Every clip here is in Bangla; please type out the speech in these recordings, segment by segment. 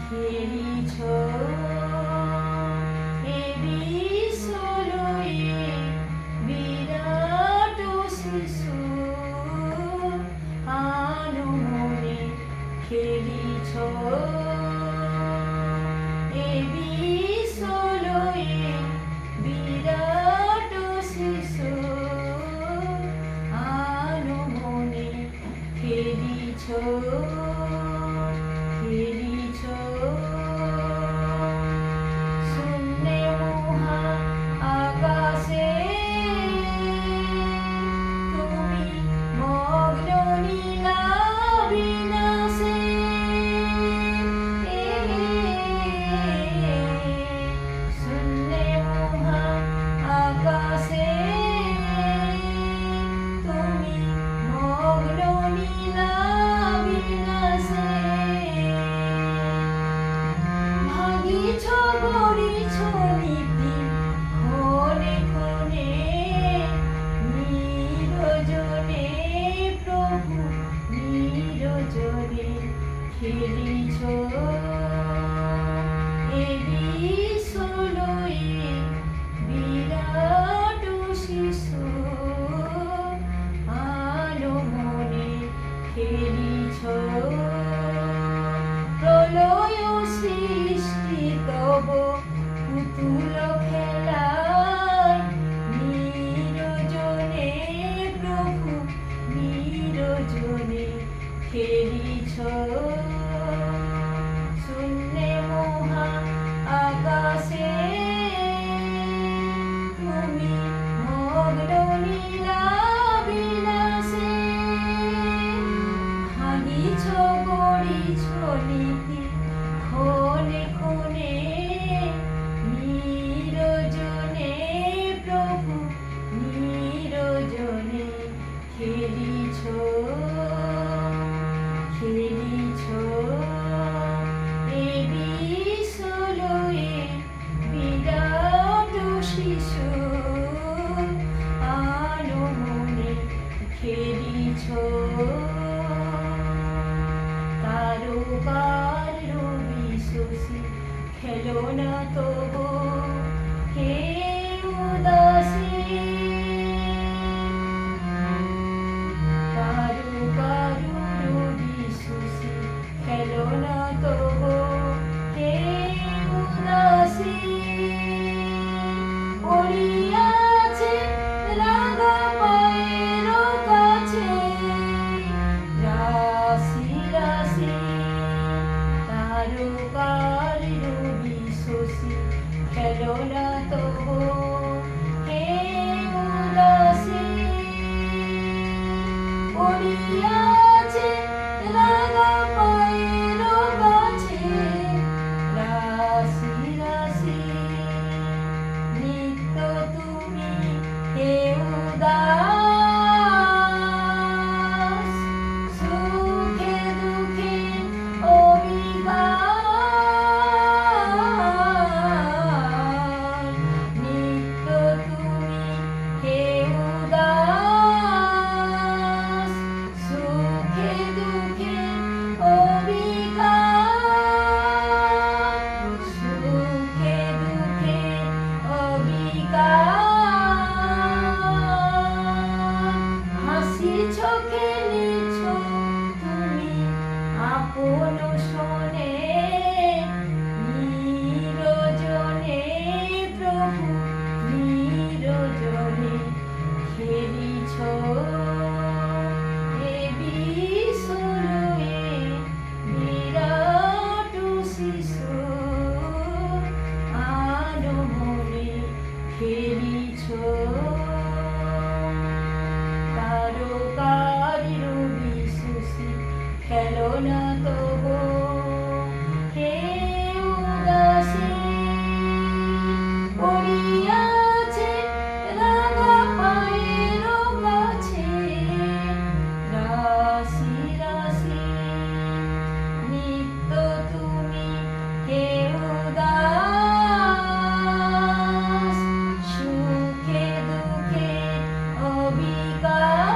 খেলিছ এ বিশ্বলয়ে বিরাট শিশু আনমনে খেলিছ এ বিশ্বলয়ে বিরাট শিশু আনমনে খেলিছ খেলিছ শূন্যে মহা আকাশে তুমি মগ্ন নীলা বিনাশে শূন্যে মহা আকাশে তুমি মগ্ন নীলা বিনাশে ভাঙিছ গড়িছ নীতি ক্ষণে ক্ষণে নিরজনে প্রভু নিরজনে খেলিছ এ বিশ্বলয়ে বিরাট শিশু আনমনে খেলিছ প্রলয় সৃষ্টি তব পুতুল খেলায় নিরজনে প্রভু নিরজনে খেলিছ শূন্যে মহা আকাশে তুমি মগ্ন নীলা বিনাশে ভাঙিছ গড়িছ নীতি ক্ষণে ক্ষণে নিরজনে প্রভু নিরজনে খেলিছ খেলিছ এ বিশ্বলয়ে বিরাট শিশু আনমনে খেলিছ তারকার রবি শশী খেলো না তবু হে উদাসী তারকার রবি শশী খেলো না তবু হে উদাসী পড়িয়াছে রাঙা পায়ের কাছে রাশি রাশি তারকার রবি শশী খেলো না তবু হে উদাসী পড়িয়াছে রাঙা পায়ের কাছে রাশি রাশি নিত্য তুমি হে উদাস সুখে দুঃখে অবিকার নিত্য তুমি হে উদাস সুখে দুঃখে অবিকার সুখে দুঃখে অবিকার হাসিছ খেলিছ তুমি আপন শোনে নিরজনে প্রভু নিরজনে খেলিছ এ বিশ্বলয়ে বিরাট শিশু আনমনে খেলিছ তারকার রবি শশী খেলো না তবু হে উদাসী পড়িয়াছে রাঙা পায়ের কাছে রাশি রাশি নিত্য তুমি হে উদাস সুখে দুঃখে অবিকার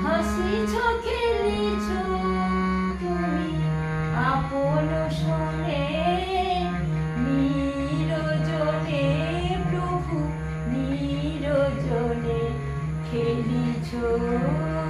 হাসিছ খেলিছ এসো